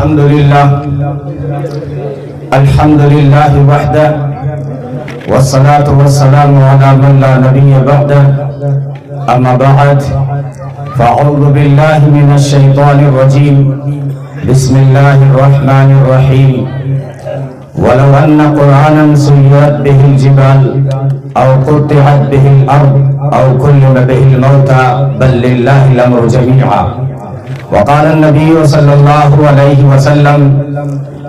الحمد لله وحده والصلاة والسلام على من لا نبي بعده أما بعد فأعوذ بالله من الشيطان الرجيم بسم الله الرحمن الرحيم ولو أن قرآنا سيرت به الجبال أو قطعت به الأرض أو كلم به الموتى بل لله الأمر جميعا وقال النبي صلى الله عليه وسلم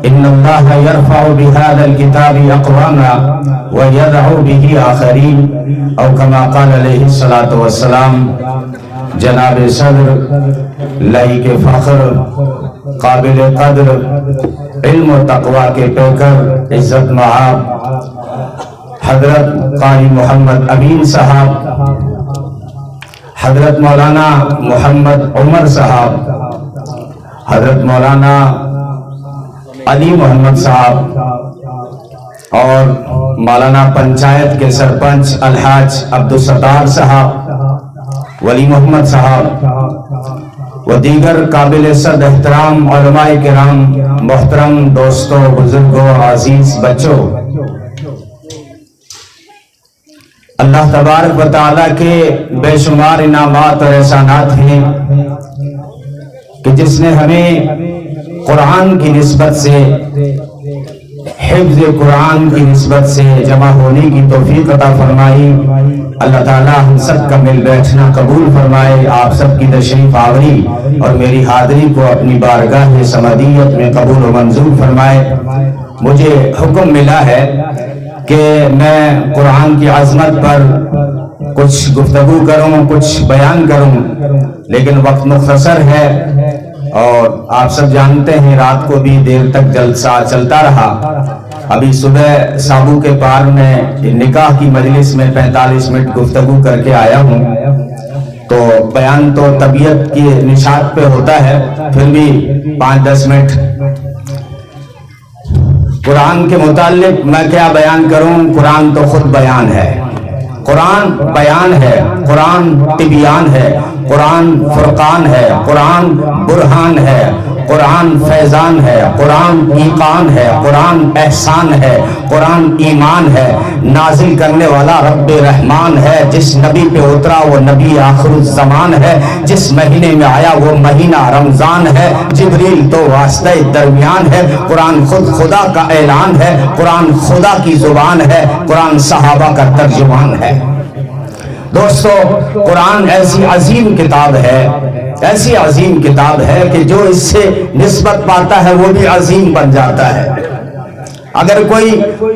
إن الله يرفع بهذا الكتاب أقواما ويدع به آخرين أو كما قال عليه الصلاة والسلام. جناب صدر لائق فخر قابل قدر علم و تقوی کے پیکر عزت معاب حضرت قاری محمد امین صاحب، حضرت مولانا محمد عمر صاحب، حضرت مولانا علی محمد صاحب اور مولانا پنچایت کے سرپنچ الحاج عبدالستار صاحب، ولی محمد صاحب و دیگر قابل صد احترام علماء کرام، محترم دوستوں، بزرگوں، عزیز بچوں، اللہ تبارک و تعالیٰ کے بے شمار انعامات اور احسانات ہیں کہ جس نے ہمیں قرآن کی نسبت سے، حفظ قرآن کی نسبت سے جمع ہونے کی توفیق عطا فرمائی. اللہ تعالیٰ ہم سب کا مل بیٹھنا قبول فرمائے، آپ سب کی تشریف آوری اور میری حاضری کو اپنی بارگاہ سمدیت میں قبول و منظور فرمائے. مجھے حکم ملا ہے کہ میں قرآن کی عظمت پر کچھ گفتگو کروں، کچھ بیان کروں، لیکن وقت مختصر ہے اور آپ سب جانتے ہیں رات کو بھی دیر تک جلسہ چلتا رہا. ابھی صبح سابو کے پار میں نکاح کی مجلس میں 45 منٹ گفتگو کر کے آیا ہوں، تو بیان تو طبیعت کی نشاط پہ ہوتا ہے، پھر بھی 5-10 منٹ قرآن کے متعلق میں کیا بیان کروں. قرآن تو خود بیان ہے، قرآن بیان ہے، قرآن طبیان ہے، قرآن فرقان ہے، قرآن برہان ہے، قرآن فیضان ہے، قرآن ایقان ہے، قرآن احسان ہے، قرآن ایمان ہے. نازل کرنے والا رب رحمان ہے، جس نبی پہ اترا وہ نبی آخر الزمان ہے، جس مہینے میں آیا وہ مہینہ رمضان ہے، جبریل تو واسطہ درمیان ہے. قرآن خود خدا کا اعلان ہے، قرآن خدا کی زبان ہے، قرآن صحابہ کا ترجمان ہے. دوستو، قرآن ایسی عظیم کتاب ہے، ایسی عظیم کتاب ہے کہ جو اس سے نسبت پاتا ہے وہ بھی عظیم بن جاتا ہے. اگر کوئی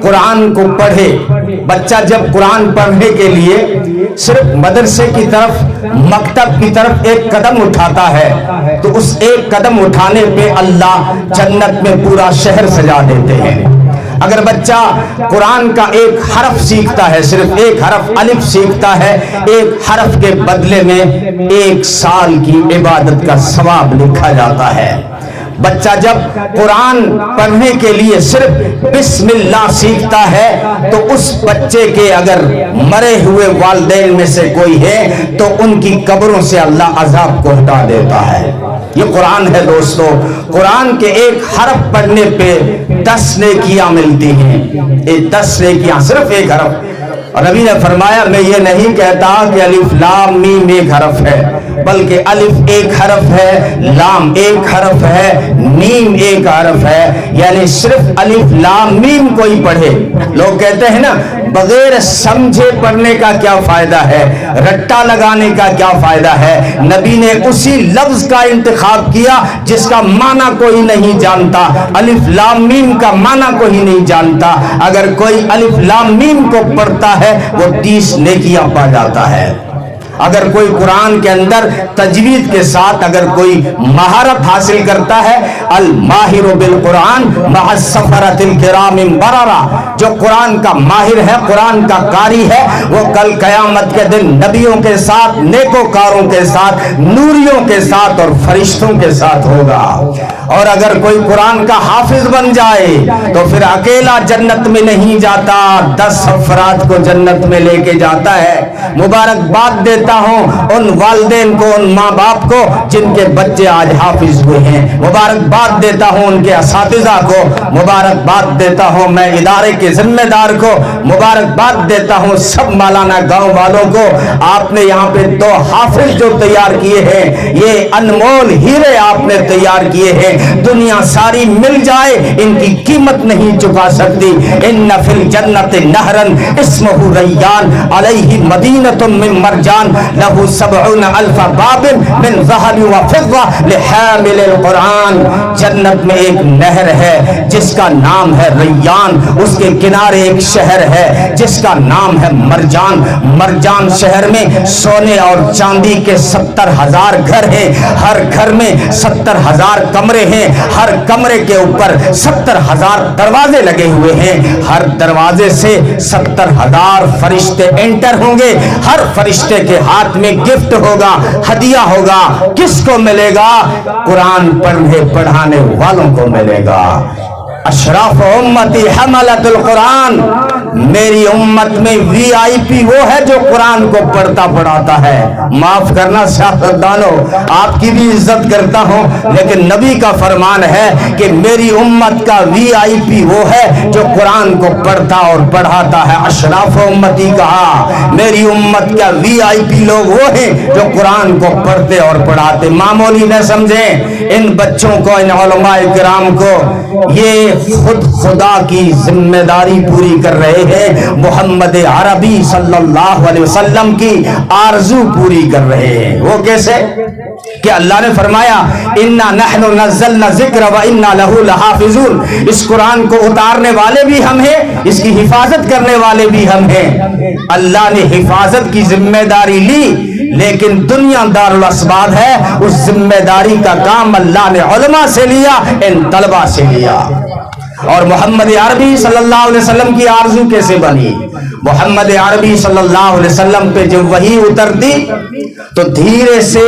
قرآن کو پڑھے، بچہ جب قرآن پڑھنے کے لیے صرف مدرسے کی طرف، مکتب کی طرف ایک قدم اٹھاتا ہے تو اس ایک قدم اٹھانے پہ اللہ جنت میں پورا شہر سجا دیتے ہیں. اگر بچہ قرآن کا ایک حرف سیکھتا ہے، صرف ایک حرف الف سیکھتا ہے، ایک حرف کے بدلے میں 1 سال کی عبادت کا ثواب لکھا جاتا ہے. بچہ جب قرآن پڑھنے کے لیے صرف بسم اللہ سیکھتا ہے تو اس بچے کے اگر مرے ہوئے والدین میں سے کوئی ہے تو ان کی قبروں سے اللہ عذاب کو ہٹا دیتا ہے. یہ قرآن ہے دوستو. قرآن کے ایک حرف پڑھنے پہ 10 نیکیاں ملتی ہیں. 10 نیکیاں صرف ایک حرف. اور نبی نے فرمایا میں یہ نہیں کہتا کہ الف لام میم ایک حرف ہے، بلکہ الف ایک حرف ہے، لام ایک حرف ہے، میم ایک حرف ہے. یعنی صرف الف لام میم کوئی پڑھے. لوگ کہتے ہیں نا بغیر سمجھے پڑھنے کا کیا فائدہ ہے، رٹا لگانے کا کیا فائدہ ہے. نبی نے اسی لفظ کا انتخاب کیا جس کا معنی کوئی نہیں جانتا. الف لام میم کا معنی کوئی نہیں جانتا. اگر کوئی الف لام میم کو پڑھتا ہے وہ 30 نیکیاں پا جاتا ہے. اگر کوئی قرآن کے اندر تجوید کے ساتھ اگر کوئی مہارت حاصل کرتا ہے، الماہر بالقرآن مع السفرۃ الکرام بررا، جو قرآن کا ماہر ہے، قرآن کا قاری ہے، وہ کل قیامت کے دن نبیوں کے ساتھ، نیکوکاروں کے ساتھ، نوریوں کے ساتھ اور فرشتوں کے ساتھ ہوگا۔ اور اگر کوئی قرآن کا حافظ بن جائے تو پھر اکیلا جنت میں نہیں جاتا، 10 افراد کو جنت میں لے کے جاتا ہے۔ مبارکباد دیتا ہوں ان والدین کو، ان ماں باپ کو جن کے بچے آج حافظ ہوئے ہیں، مبارکباد دیتا ہوں ان کے اساتذہ کو، مبارکباد دیتا ہوں میں ادارے کے ذمہ دار کو، مبارکباد دیتا ہوں سب مولانا گاؤں والوں کو۔ آپ نے یہاں پہ 2 حافظ جو تیار کیے ہیں، یہ انمول ہیرے آپ نے تیار کیے ہیں، دنیا ساری مل جائے ان کی قیمت نہیں چکا سکتی۔ ان فی الجنت نہرن اسمہ ریان علیہ مدینۃ من مرجان لہ 70,000 باب من ذہب و فضہ لحامل القرآن۔ جنت میں ایک نہر ہے جس کا نام ہے ریان، اس کے کنارے ایک شہر ہے جس کا نام ہے مرجان۔ مرجان شہر میں سونے اور چاندی کے 70,000 گھر ہیں، ہر گھر میں 70,000 کمرے ہیں، ہر کمرے کے اوپر 70,000 دروازے لگے ہوئے ہیں، ہر دروازے سے 70,000 فرشتے انٹر ہوں گے، ہر فرشتے کے ہاتھ میں گفٹ ہوگا، ہدیہ ہوگا۔ کس کو ملے گا؟ قرآن پڑھانے والوں کو ملے گا۔ اشراف امتی حملت القرآن، میری امت میں وی آئی پی وہ ہے جو قرآن کو پڑھتا پڑھاتا ہے۔ معاف کرنا سیاستدانوں، آپ کی بھی عزت کرتا ہوں، لیکن نبی کا فرمان ہے کہ میری امت کا وی آئی پی وہ ہے جو قرآن کو پڑھتا اور پڑھاتا ہے۔ اشراف امتی کہا، میری امت کا وی آئی پی لوگ وہ ہیں جو قرآن کو پڑھتے اور پڑھاتے۔ معمولی نہ سمجھیں ان بچوں کو، ان علماء کرام کو، یہ خود خدا کی ذمہ داری پوری کر رہے ہیں، محمد عربی صلی اللہ علیہ وسلم کی آرزو پوری کر رہے ہیں۔ وہ کیسے کہ اللہ نے فرمایا انا نحن نزلنا ذکر و انا لہ لحافظون، اس قرآن کو اتارنے والے بھی ہم ہیں، اس کی حفاظت کرنے والے بھی ہم ہیں۔ اللہ نے حفاظت کی ذمہ داری لی، لیکن دنیا دار الاسباب ہے، اس ذمہ داری کا کام اللہ نے علماء سے لیا، ان طلباء سے لیا۔ اور محمد عربی صلی اللہ علیہ وسلم کی آرزو کیسے بنی؟ محمد عربی صلی اللہ علیہ وسلم پہ جب وحی اترتی تو دھیرے سے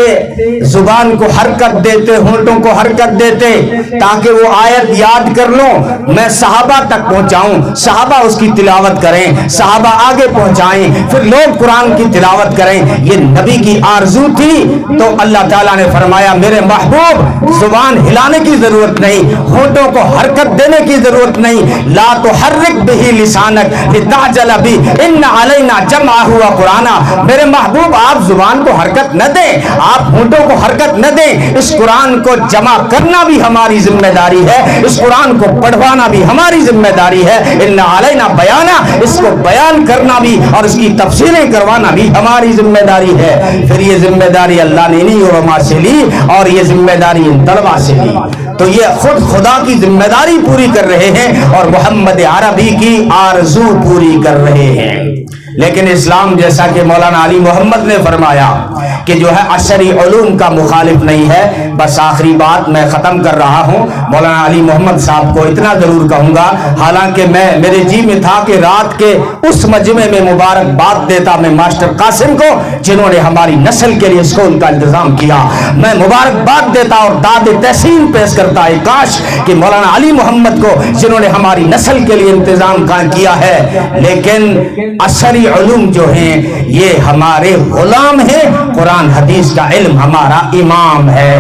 زبان کو حرکت دیتے، ہونٹوں کو حرکت دیتے تاکہ وہ آیت یاد کر لوں، میں صحابہ تک پہنچاؤں، صحابہ اس کی تلاوت کریں، صحابہ آگے پہنچائیں، پھر لوگ قرآن کی تلاوت کریں۔ یہ نبی کی آرزو تھی، تو اللہ تعالیٰ نے فرمایا میرے محبوب زبان ہلانے کی ضرورت نہیں، ہونٹوں کو حرکت دینے کی ضرورت نہیں، لا تحرک بہ لسانک لتعجل بہ ان علینا جمعہ و قرآنہ۔ میرے محبوب آپ زبان کو حرکت نہ دیں، آپ ہونٹوں کو حرکت نہ دیں، اس قرآن کو جمع کرنا بھی ہماری ذمہ داری ہے، اس قرآن کو پڑھوانا بھی ہماری ذمہ داری ہے، ان علینا بیانہ، اس کو بیان کرنا بھی اور اس کی تفسیریں کروانا بھی ہماری ذمہ داری ہے۔ پھر یہ ذمہ داری اللہ نے انہی علماء سے لی اور یہ ذمہ داری ان طلباء سے لی، تو یہ خود خدا کی ذمہ داری پوری کر رہے ہیں اور محمد عربی کی آرزو پوری کر رہے ہیں۔ لیکن اسلام جیسا کہ مولانا علی محمد نے فرمایا کہ جو ہے عشری علوم کا مخالف نہیں ہے۔ بس آخری بات میں ختم کر رہا ہوں، مولانا علی محمد صاحب کو اتنا ضرور کہوں گا، حالانکہ میرے جی میں تھا کہ رات کے اس مجمع میں مبارکباد دیتا میں ماسٹر قاسم کو جنہوں نے ہماری نسل کے لیے اسکول کا انتظام کیا، میں مبارکباد دیتا اور داد تحسین پیش کرتا ہے کاش کہ مولانا علی محمد کو جنہوں نے ہماری نسل کے لیے انتظام کیا ہے۔ لیکن عشری علوم جو ہیں یہ ہمارے غلام ہیں، قرآن حدیث کا علم ہمارا امام ہے،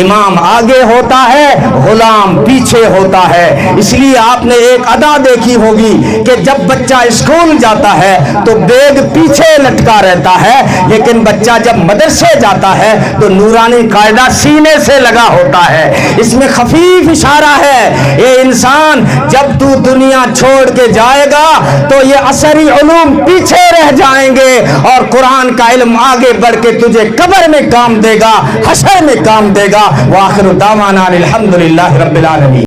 امام آگے ہوتا ہے غلام پیچھے ہوتا ہے۔ اس لیے آپ نے ایک ادا دیکھی ہوگی کہ جب بچہ اسکول جاتا ہے تو بیگ پیچھے لٹکا رہتا ہے، لیکن بچہ جب مدرسے جاتا ہے تو نورانی قاعدہ سینے سے لگا ہوتا ہے۔ اس میں خفیف اشارہ ہے، یہ انسان جب تو دنیا چھوڑ کے جائے گا تو یہ عشری علوم پیچھے رہ جائیں گے اور قرآن کا علم آگے بڑھ کے تجھے قبر میں کام دے گا، حشر میں کام دے گا۔ وآخر دعوانا الحمدللہ رب العالمین۔